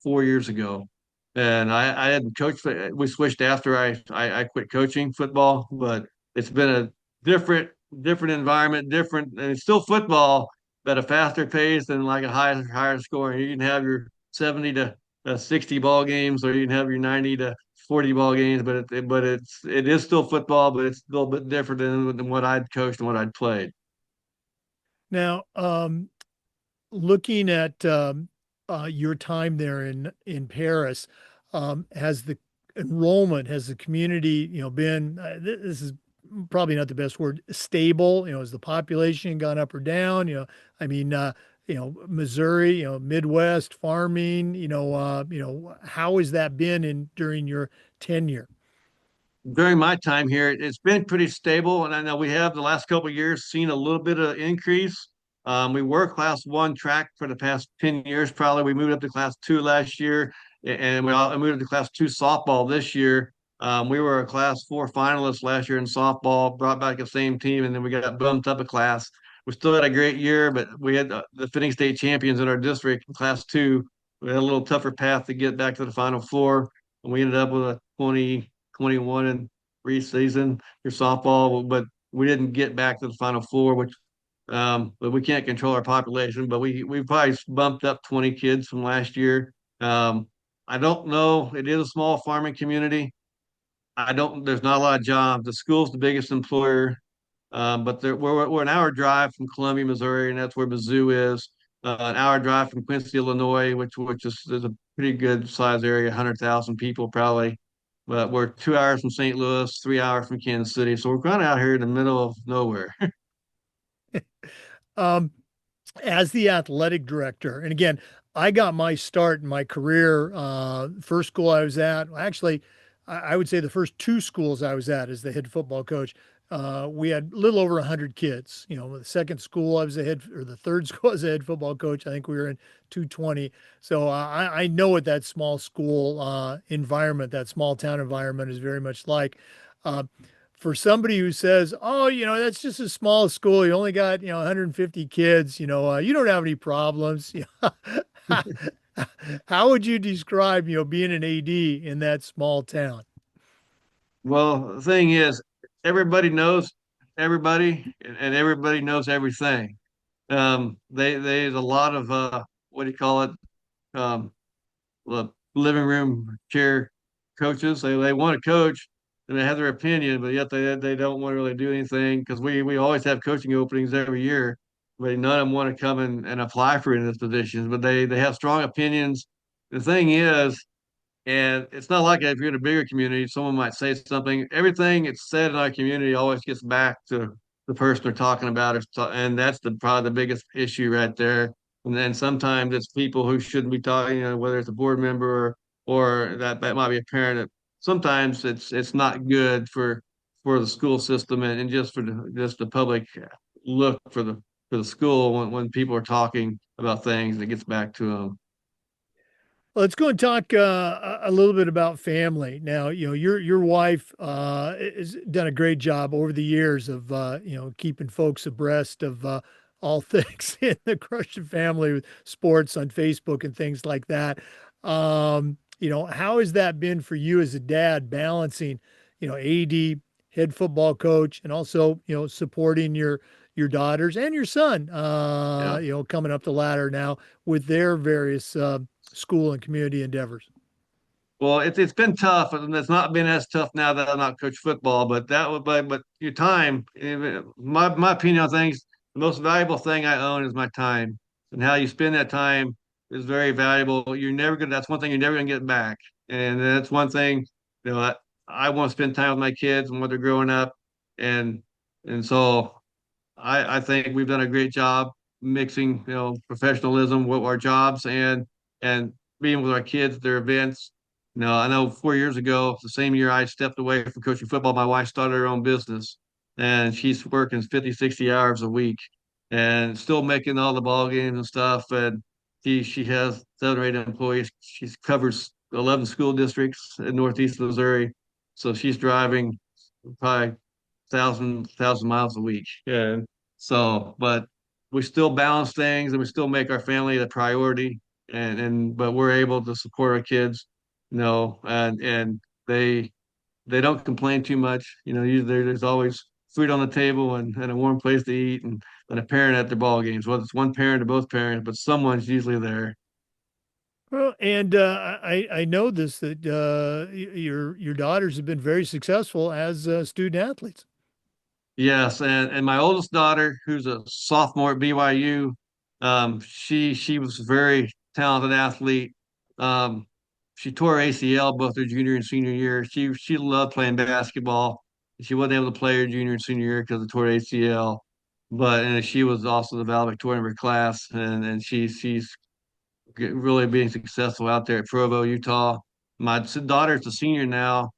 4 years ago. And I hadn't coached. We switched after I quit coaching football, but it's been a different environment, different, and it's still football, but a faster pace and like a higher scoring. You can have your 70 to 60 ball games, or you can have your 90 to 40 ball games, it is still football, but it's a little bit different than what I'd coached and what I'd played. Now, looking at your time there in Paris, has the enrollment, has the community, you know, been this is probably not the best word, stable? You know, has the population gone up or down? You know, I mean, Missouri, you know, Midwest farming. How has that been in during your tenure? During my time here, it's been pretty stable, and I know we have the last couple of years seen a little bit of increase. We were class one track for the past 10 years, probably. We moved up to class two last year, and we moved up to class two softball this year. We were a class four finalist last year in softball, brought back the same team, and then we got bumped up a class. We still had a great year, but we had the defending state champions in our district in class two. We had a little tougher path to get back to the final four, and we ended up with a 2021 and preseason for softball, but we didn't get back to the final four, which but we can't control our population, but we probably bumped up 20 kids from last year. I don't know. It is a small farming community. I don't. There's not a lot of jobs. The school's the biggest employer, but we're an hour drive from Columbia, Missouri, and that's where Mizzou is. An hour drive from Quincy, Illinois, which is a pretty good size area, 100,000 people probably. But we're 2 hours from St. Louis, 3 hours from Kansas City, so we're kind of out here in the middle of nowhere. Um, as the athletic director, and again, I got my start in my career. First school I was at, actually, I would say the first two schools I was at as the head football coach. we had a little over 100 kids. You know, the second school I was a head, or the third school I was a head football coach. I think we were in 220. So I know what that small school environment, that small town environment is very much like. Uh, for somebody who says, "Oh, you know, that's just a small school. You only got 150 kids. You don't have any problems." How would you describe being an AD in that small town? Well, the thing is, everybody knows everybody, and everybody knows everything. There's a lot of what do you call it? Um, the living room chair coaches. They want to coach and they have their opinion, but yet they don't want to really do anything because we always have coaching openings every year, but none of them want to come and apply for any of those positions. But they have strong opinions. The thing is, and it's not like if you're in a bigger community, someone might say something. Everything it's said in our community always gets back to the person they're talking about, and that's probably the biggest issue right there. And then sometimes it's people who shouldn't be talking, whether it's a board member or that might be a parent. Sometimes it's not good for the school system and just for just the public look for the school when people are talking about things. It gets back to them. Let's go and talk a little bit about family. Now, your wife has done a great job over the years of keeping folks abreast of all things in the Crusha family with sports on Facebook and things like that. How has that been for you as a dad, balancing, AD, head football coach, and also supporting your daughters and your son, Yeah. coming up the ladder now with their various school and community endeavors. Well, it's been tough, and it's not been as tough now that I'm not coach football. But that would, but your time, my opinion on things, the most valuable thing I own is my time, and how you spend that time is very valuable. You're never gonna. That's one thing you're never gonna get back, and that's one thing. I want to spend time with my kids and when they're growing up, and so I think we've done a great job mixing, professionalism with our jobs and being with our kids at their events. I know 4 years ago, the same year I stepped away from coaching football, my wife started her own business and she's working 50, 60 hours a week and still making all the ball games and stuff. And she has 7 or 8 employees. She covers 11 school districts in Northeast Missouri. So she's driving probably thousand miles a week. Yeah. So, but we still balance things and we still make our family the priority but we're able to support our kids, and they don't complain too much. Usually there's always food on the table and a warm place to eat and a parent at their ball games, whether it's one parent or both parents, but someone's usually there. Well, and I know this that your daughters have been very successful as student athletes. Yes, and my oldest daughter, who's a sophomore at BYU, she was a very talented athlete. Um, she tore her ACL both her junior and senior year. She loved playing basketball. She wasn't able to play her junior and senior year because of tore ACL, and she was also the valedictorian of her class, and she's really being successful out there at Provo, Utah. My daughter's a senior now.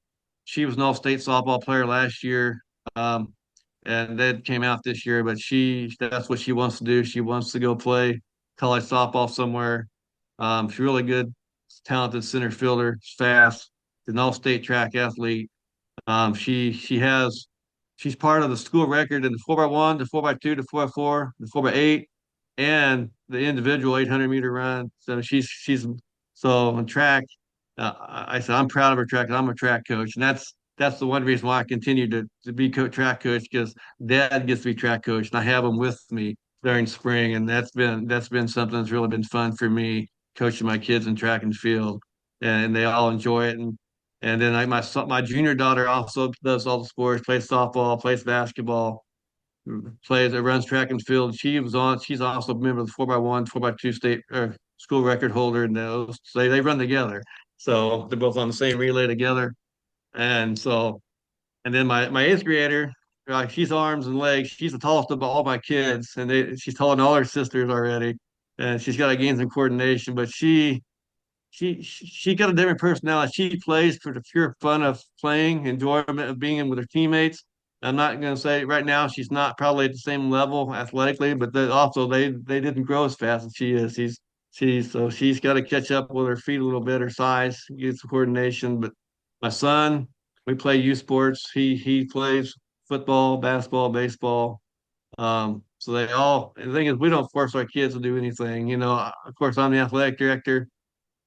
She was an all-state softball player last year. Um, and that came out this year. But that's what she wants to do. She wants to go play college softball somewhere. She's really good, talented center fielder, fast, an all-state track athlete. She's part of the school record in the 4x1, the 4x2, the 4x4, the 4x8, and the individual 800-meter run. So so on track. I said I'm proud of her track. I'm a track coach, and that's the one reason why I continue to be track coach because Dad gets to be track coach, and I have him with me during spring, and that's been something that's really been fun for me coaching my kids in track and field, and they all enjoy it. And then my junior daughter also does all the sports, plays softball, plays basketball, runs track and field. She's also a member of the 4x1, 4x2 state school record holder, and they run together. So they're both on the same relay together. And so, and then my eighth grader, she's arms and legs. She's the tallest of all my kids, and she's taller than all her sisters already. And she's got to gain some coordination, but she got a different personality. She plays for the pure fun of playing, enjoyment of being in with her teammates. I'm not going to say right now she's not probably at the same level athletically, but also they didn't grow as fast as she is. She's got to catch up with her feet a little bit, her size, get some coordination. But my son, we play youth sports. He plays football, basketball, baseball. So they all. The thing is, we don't force our kids to do anything. Of course, I'm the athletic director,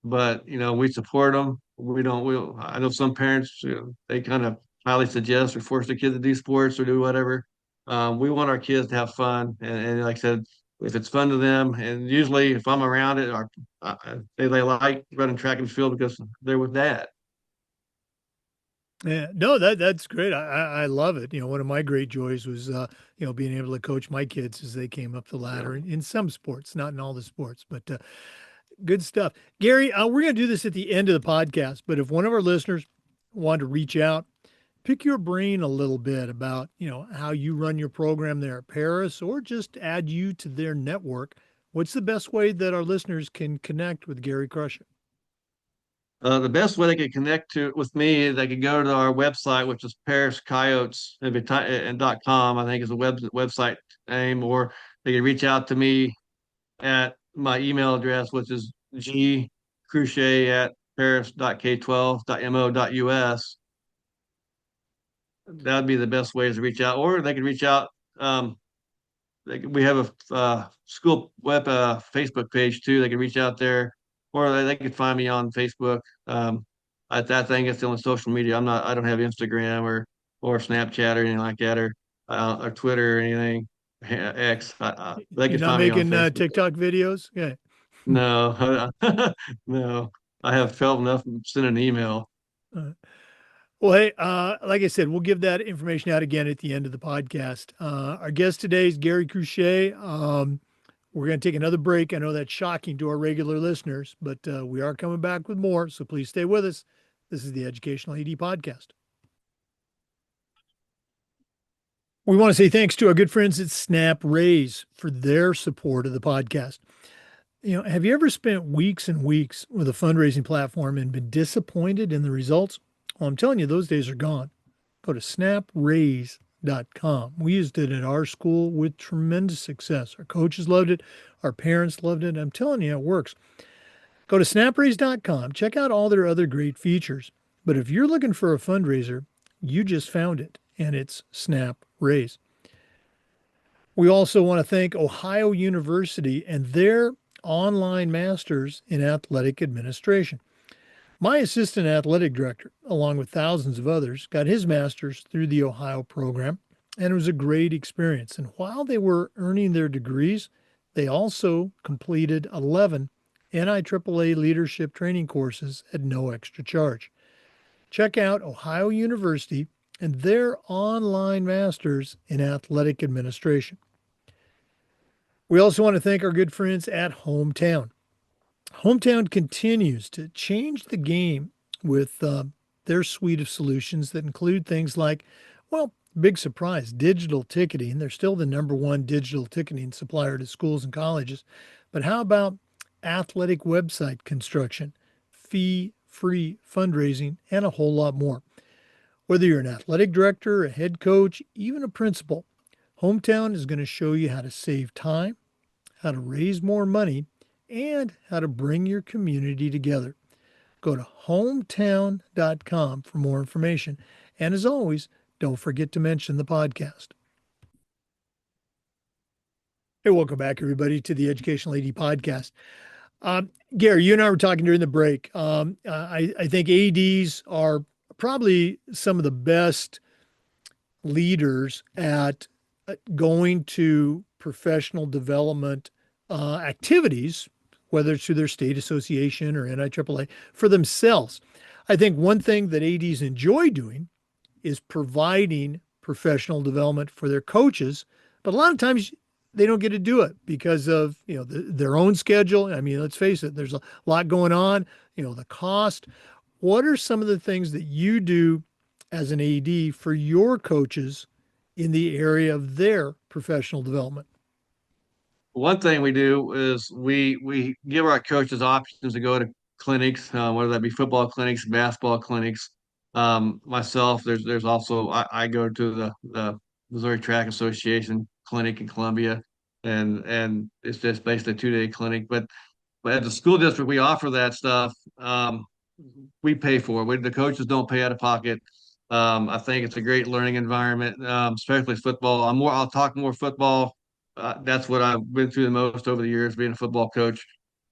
but we support them. We don't. I know some parents, they kind of highly suggest or force their kids to do sports or do whatever. We want our kids to have fun, and like I said, if it's fun to them, and usually if I'm around it, or they like running track and field because they're with dad. Yeah, no, that's great. I love it. One of my great joys was being able to coach my kids as they came up the Yeah. ladder in some sports, not in all the sports, but good stuff. Gary, we're going to do this at the end of the podcast, but if one of our listeners wanted to reach out, pick your brain a little bit about, how you run your program there at Paris or just add you to their network, what's the best way that our listeners can connect with Gary Crusha? The best way they could connect to with me is they could go to our website, which is Paris Coyotes and .com, I think is the website name, or they could reach out to me at my email address, which is gcruchet at paris.k12.mo.us. That would be the best ways to reach out, or they could reach out. Um, we have a school web Facebook page too. They could reach out there, or they could find me on Facebook. I think it's the only social media. I don't have Instagram or Snapchat or anything like that, or Twitter or anything. X. They You're could not find me on making Facebook. TikTok videos? Yeah. No, no. I have felt enough sending an email. Uh, Well, hey, like I said, we'll give that information out again at the end of the podcast. Our guest today is Gary Cruchet. We're going to take another break. I know that's shocking to our regular listeners, but we are coming back with more. So please stay with us. This is the Educational AD Podcast. We want to say thanks to our good friends at Snap Raise for their support of the podcast. Have you ever spent weeks and weeks with a fundraising platform and been disappointed in the results? Well, I'm telling you, those days are gone. Go to snapraise.com. We used it at our school with tremendous success. Our coaches loved it. Our parents loved it. I'm telling you, it works. Go to snapraise.com. Check out all their other great features. But if you're looking for a fundraiser, you just found it, and it's Snap Raise. We also want to thank Ohio University and their online masters in athletic administration. My assistant athletic director, along with thousands of others, got his master's through the Ohio program, and it was a great experience. And while they were earning their degrees, they also completed 11 NIAAA leadership training courses at no extra charge. Check out Ohio University and their online masters in athletic administration. We also want to thank our good friends at Hometown. Hometown continues to change the game with their suite of solutions that include things like, well, big surprise, digital ticketing. They're still the number one digital ticketing supplier to schools and colleges. But how about athletic website construction, fee-free fundraising, and a whole lot more? Whether you're an athletic director, a head coach, even a principal, Hometown is going to show you how to save time, how to raise more money, and how to bring your community together. Go to hometown.com for more information. And as always, don't forget to mention the podcast. Hey, welcome back, everybody, to the Educational AD Podcast. Gary, you and I were talking during the break. I think ADs are probably some of the best leaders at going to professional development activities, whether it's through their state association or NIAAA, for themselves. I think one thing that ADs enjoy doing is providing professional development for their coaches, but a lot of times they don't get to do it because of their own schedule. I mean, let's face it, there's a lot going on. The cost. What are some of the things that you do as an AD for your coaches in the area of their professional development? One thing we do is we give our coaches options to go to clinics, whether that be football clinics, basketball clinics. Myself, there's also I go to the Missouri Track Association clinic in Columbia, and it's just basically a 2-day clinic. But at the school district, we offer that stuff. We pay for it. The coaches don't pay out of pocket. I think it's a great learning environment, especially football. I'll talk more football. That's what I've been through the most over the years, being a football coach.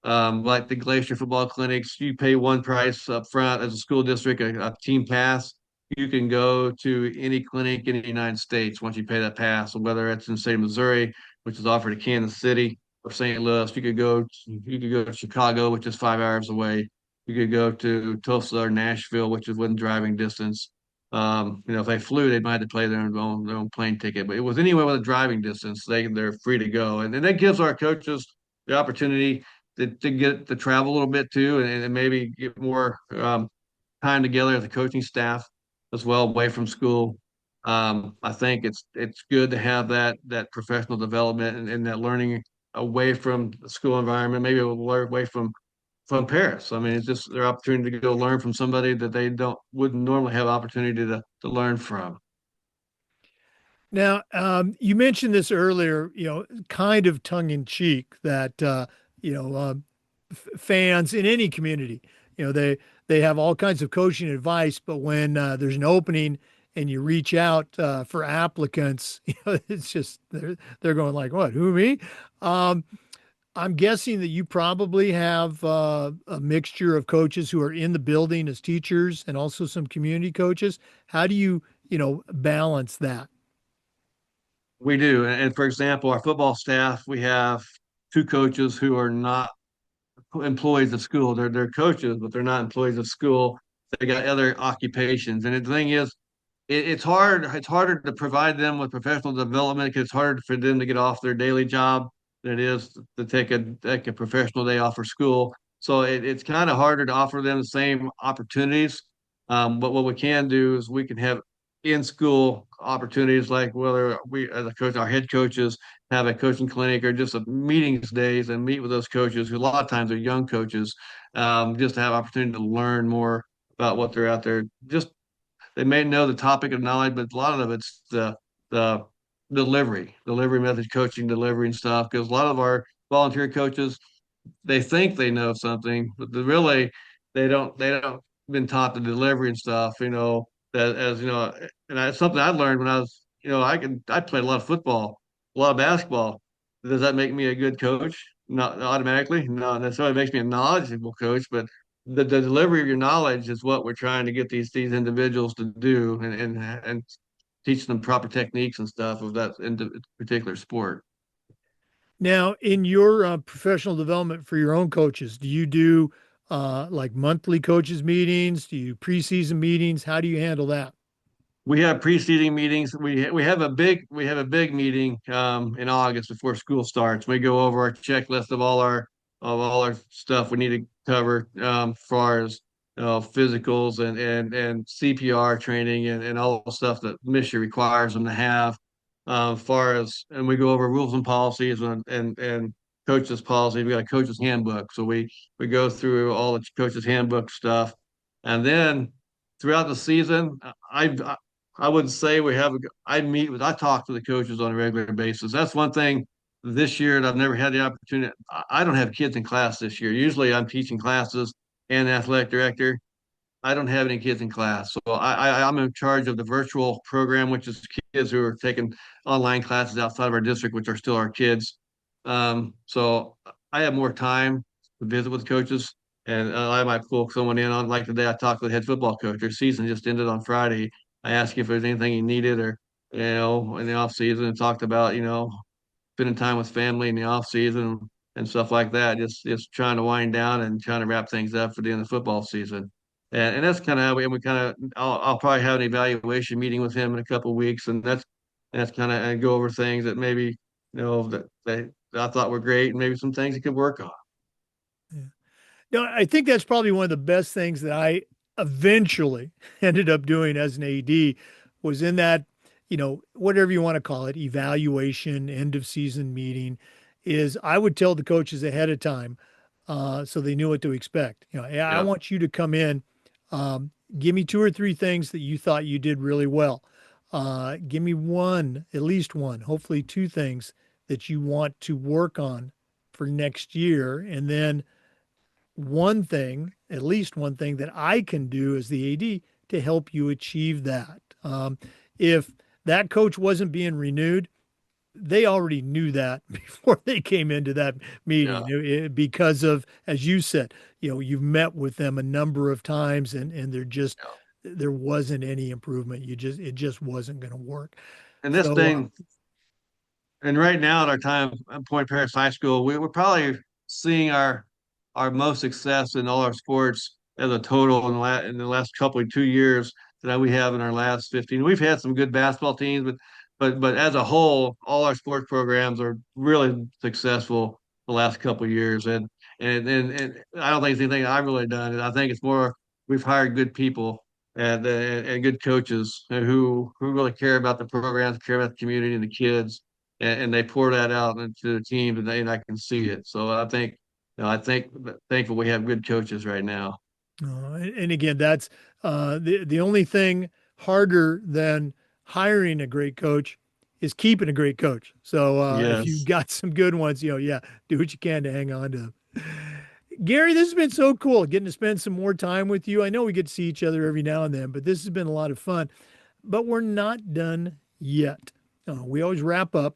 Like the Glacier football clinics, you pay one price up front as a school district, a team pass. You can go to any clinic in the United States once you pay that pass, whether it's in the state of Missouri, which is offered in Kansas City, or St. Louis. You could go to Chicago, which is 5 hours away. You could go to Tulsa or Nashville, which is within driving distance. If they flew, they might have to pay their own plane ticket. But it was anywhere with a driving distance, they're free to go, and that gives our coaches the opportunity to get to travel a little bit too, and maybe get more time together as a coaching staff as well, away from school. I think it's good to have that professional development and that learning away from the school environment, maybe away from Paris. I mean, it's just their opportunity to go learn from somebody that they don't wouldn't normally have opportunity to learn from. Now, you mentioned this earlier, kind of tongue in cheek that, you know, uh, fans in any community, they have all kinds of coaching advice, but when there's an opening and you reach out for applicants, it's just they're going like, "What? Who me?" Um, I'm guessing that you probably have a mixture of coaches who are in the building as teachers and also some community coaches. How do you, balance that? We do, and for example, our football staff, we have two coaches who are not employees of school. They're coaches, but they're not employees of school. They got other occupations, and the thing is, it's hard. It's harder to provide them with professional development because it's harder for them to get off their daily job than it is to take a professional day off for school. So it's kind of harder to offer them the same opportunities. But what we can do is we can have in school opportunities like whether we as a coach, our head coaches have a coaching clinic or just a meetings days and meet with those coaches who a lot of times are young coaches, just to have opportunity to learn more about what they're out there just they may know the topic of knowledge, but a lot of it's the delivery methods, coaching, delivery and stuff. Because a lot of our volunteer coaches, they think they know something, but really they don't been taught the delivery and stuff. That as you know, and it's something I learned when I was I played a lot of football, a lot of basketball. Does that make me a good coach? Not automatically. No, necessarily makes me a knowledgeable coach, but the delivery of your knowledge is what we're trying to get these individuals to do and teach them proper techniques and stuff of that particular sport. Now, in your professional development for your own coaches, do you do like monthly coaches meetings? Do you preseason meetings? How do you handle that? We have preceding meetings. We have a big meeting in August before school starts. We go over our checklist of all our stuff we need to cover, as far as physicals and CPR training and all the stuff that Michigan requires them to have. And we go over rules and policies and coaches policy. We got a coaches handbook, so we go through all the coaches handbook stuff, and then throughout the season, I would say I talk to the coaches on a regular basis. That's one thing this year that I've never had the opportunity. I don't have kids in class this year. Usually I'm teaching classes and athletic director. I don't have any kids in class. So I'm in charge of the virtual program, which is kids who are taking online classes outside of our district, which are still our kids. So I have more time to visit with coaches, and I might pull someone in on like today. I talked to the head football coach. Their season just ended on Friday. I asked if there's anything he needed or in the off season, and talked about spending time with family in the off season and stuff like that. Just trying to wind down and trying to wrap things up for the end of the football season. And that's kind of how we kind of I'll probably have an evaluation meeting with him in a couple of weeks, and that's kind of and go over things that maybe that I thought were great, and maybe some things he could work on. Yeah. No, I think that's probably one of the best things that I eventually ended up doing as an AD was in that, whatever you want to call it, evaluation, end of season meeting, is I would tell the coaches ahead of time so they knew what to expect. "Hey, I Yeah, want you to come in. Give me two or three things that you thought you did really well. Give me one, at least one, hopefully two things that you want to work on for next year. And then one thing, at least one thing that I can do as the AD to help you achieve that. If that coach wasn't being renewed, they already knew that before they came into that Yeah. meeting because of, as you said, you've met with them a number of times and there wasn't any improvement. It just wasn't going to work. And this So, thing, and right now at our time at Point Paris High School, we're probably seeing our most success in all our sports as a total in the last couple of 2 years that we have in our last 15. We've had some good basketball teams, but as a whole, all our sports programs are really successful the last couple of years. And I don't think it's anything I've really done. I think it's more we've hired good people and good coaches who really care about the programs, care about the community and the kids and they pour that out into the team, and I can see it. So I think thankful we have good coaches right now. and again, that's the only thing harder than hiring a great coach is keeping a great coach. So if you've Yes. got some good ones, yeah, do what you can to hang on to them. Gary, this has been so cool getting to spend some more time with you. I know we get to see each other every now and then, but this has been a lot of fun. But we're not done yet. We always wrap up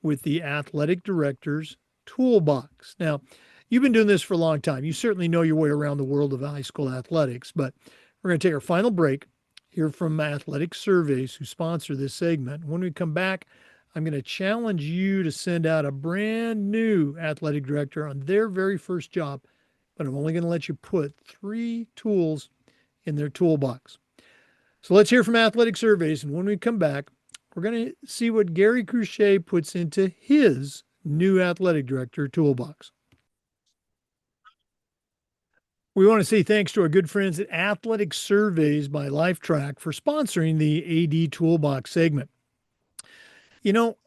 with the athletic director's toolbox. Now, you've been doing this for a long time. You certainly know your way around the world of high school athletics, but we're going to take our final break, hear from Athletic Surveys, who sponsor this segment. When we come back, I'm going to challenge you to send out a brand new athletic director on their very first job, but I'm only going to let you put 3 tools in their toolbox. So let's hear from Athletic Surveys. And when we come back, we're going to see what Gary Crusha puts into his new athletic director toolbox. We want to say thanks to our good friends at Athletic Surveys by LifeTrack for sponsoring the AD Toolbox segment. You know,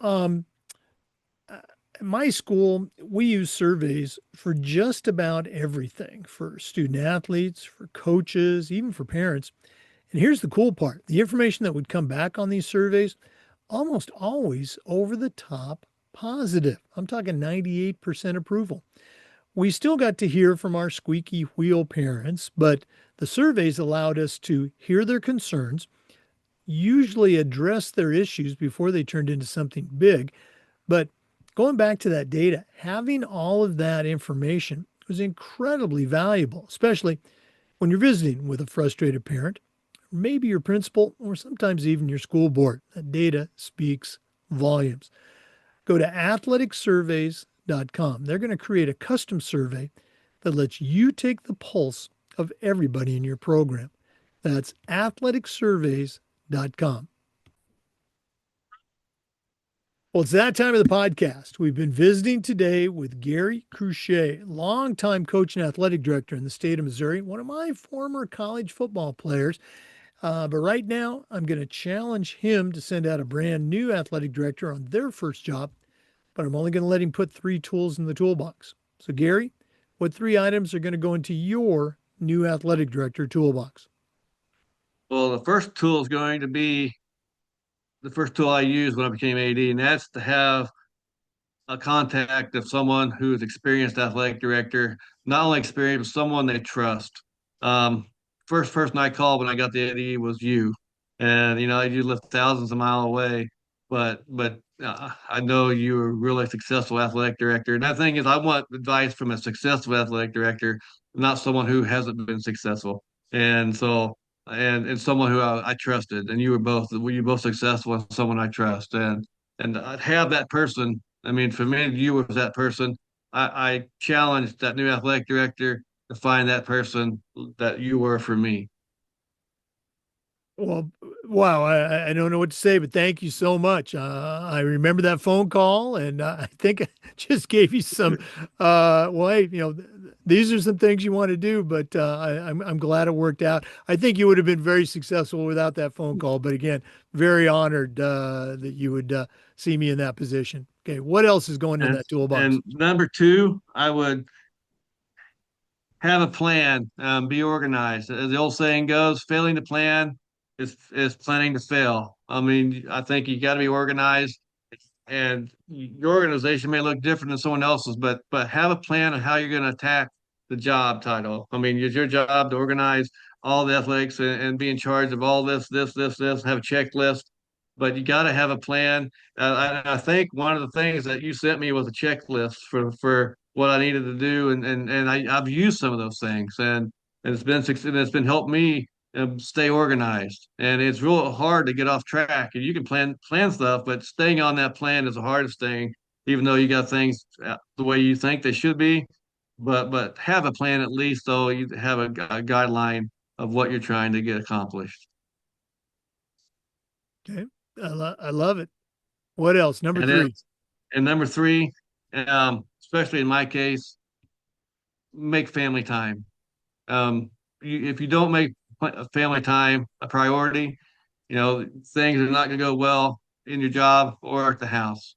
at my school, we use surveys for just about everything for student athletes, for coaches, even for parents. And here's the cool part, the information that would come back on these surveys, almost always over the top positive. I'm talking 98% approval. We still got to hear from our squeaky wheel parents, but the surveys allowed us to hear their concerns, usually address their issues before they turned into something big. But going back to that data, having all of that information was incredibly valuable, especially when you're visiting with a frustrated parent, maybe your principal, or sometimes even your school board. That data speaks volumes. Go to athleticsurveys.com. They're going to create a custom survey that lets you take the pulse of everybody in your program. That's athleticsurveys.com. Well, it's that time of the podcast. We've been visiting today with Gary Crusha, longtime coach and athletic director in the state of Missouri, one of my former college football players. But right now, I'm going to challenge him to send out a brand new athletic director on their first job, but I'm only going to let him put 3 tools in the toolbox. So, Gary, what 3 items are going to go into your new athletic director toolbox? Well, the first tool is going to be the first tool I used when I became AD, and that's to have a contact of someone who's experienced athletic director, not only experienced, but someone they trust. Um, First person I called when I got the AD was you, and you live thousands of miles away, but I know you're a really successful athletic director. And that thing is, I want advice from a successful athletic director, not someone who hasn't been successful. And so. And someone who I trusted, and were you both successful and someone I trust, and I'd have that person. I mean, for me, you was that person. I challenged that new athletic director to find that person that you were for me. Well, wow, I don't know what to say, but thank you so much. I remember that phone call, and I think I just gave you some. Well, hey, these are some things you want to do, but I'm glad it worked out. I think you would have been very successful without that phone call, but again, very honored that you would see me in that position. Okay, what else is going in And that toolbox? and number two, I would have a plan, be organized. As the old saying goes, failing to plan is planning to fail. I mean, I think you got to be organized, and your organization may look different than someone else's, but have a plan on how you're going to attack the job title. I mean, it's your job to organize all the athletics and be in charge of all this, have a checklist. But you got to have a plan. I think one of the things that you sent me was a checklist for what I needed to do, and I've used some of those things, and it's been helped me stay organized. And it's real hard to get off track. And you can plan stuff, but staying on that plan is the hardest thing, even though you got things the way you think they should be. But have a plan at least, so you have a guideline of what you're trying to get accomplished. Okay. I love it. What else? Number And then three. and number three, especially in my case, make family time. If you don't make family time a priority, things are not going to go well in your job or at the house.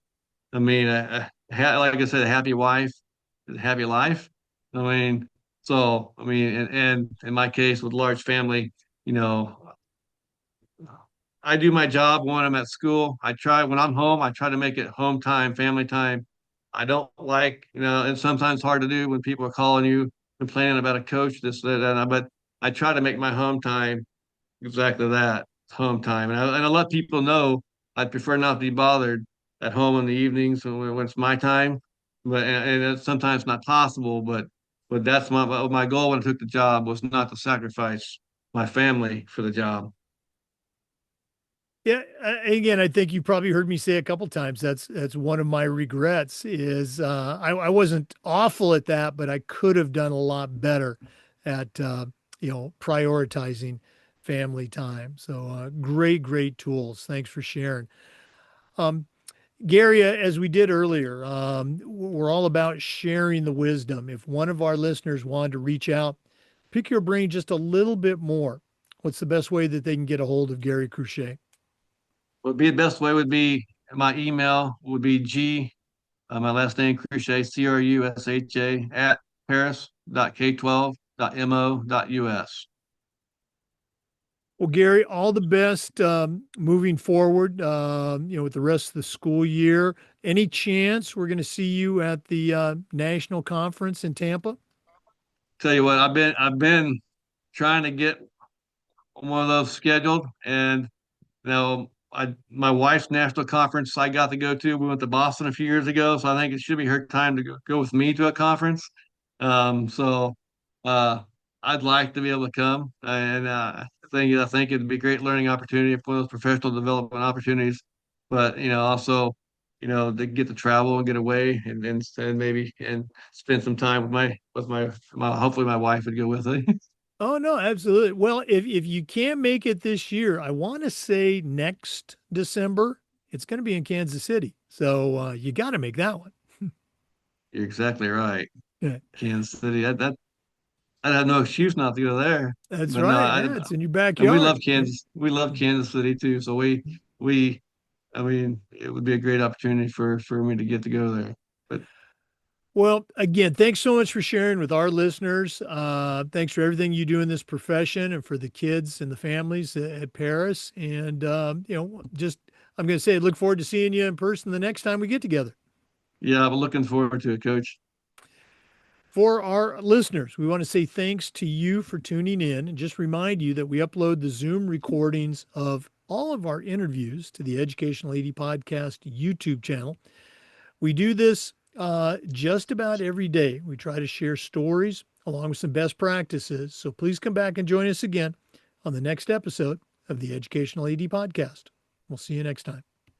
I mean, like I said, a happy wife is a happy life. I mean, I mean, and in my case with large family, you know, I do my job when I'm at school. When I'm home, I try to make it home time, family time. I don't like, it's sometimes hard to do when people are calling you complaining about a coach, this, that, but I try to make my home time exactly that, home time. And I let people know I prefer not to be bothered at home in the evenings when it's my time. And it's sometimes not possible, but that's my goal when I took the job was not to sacrifice my family for the job. Yeah, again, I think you probably heard me say a couple times. That's one of my regrets is I wasn't awful at that, but I could have done a lot better at prioritizing family time. So great tools. Thanks for sharing. Um, Gary, as we did earlier, we're all about sharing the wisdom. If one of our listeners wanted to reach out, pick your brain just a little bit more, what's the best way that they can get a hold of Gary Crusha? Would be the best way would be my email would be my last name Crusha, Crusha at paris.k12.mo.us. Well, Gary, all the best moving forward, with the rest of the school year. Any chance we're going to see you at the national conference in Tampa? Tell you what, I've been trying to get one of those scheduled, and my wife's national conference I got to go to. We went to Boston a few years ago, so I think it should be her time to go with me to a conference. So uh, I'd like to be able to come, and I think it'd be a great learning opportunity for those professional development opportunities. But also, to get to travel and get away, and maybe and spend some time with my hopefully my wife would go with me. Oh no, absolutely. Well, if you can't make it this year, I want to say next December, it's going to be in Kansas City. So you got to make that one. You're exactly right. Yeah, Kansas City. I'd have no excuse not to go there. that's But no, right. Yeah, it's in your and we backyard. love Kansas. We love Kansas City too. So we, I mean, it would be a great opportunity for me to get to go there. But Well, again, thanks so much for sharing with our listeners. Thanks for everything you do in this profession and for the kids and the families at Paris. And, just I'm going to say, look forward to seeing you in person the next time we get together. yeah, I'm looking forward to it, Coach. For our listeners, we want to say thanks to you for tuning in and just remind you that we upload the Zoom recordings of all of our interviews to the Educational AD Podcast YouTube channel. We do this just about every day. We try to share stories along with some best practices. So please come back and join us again on the next episode of the Educational AD Podcast. We'll see you next time.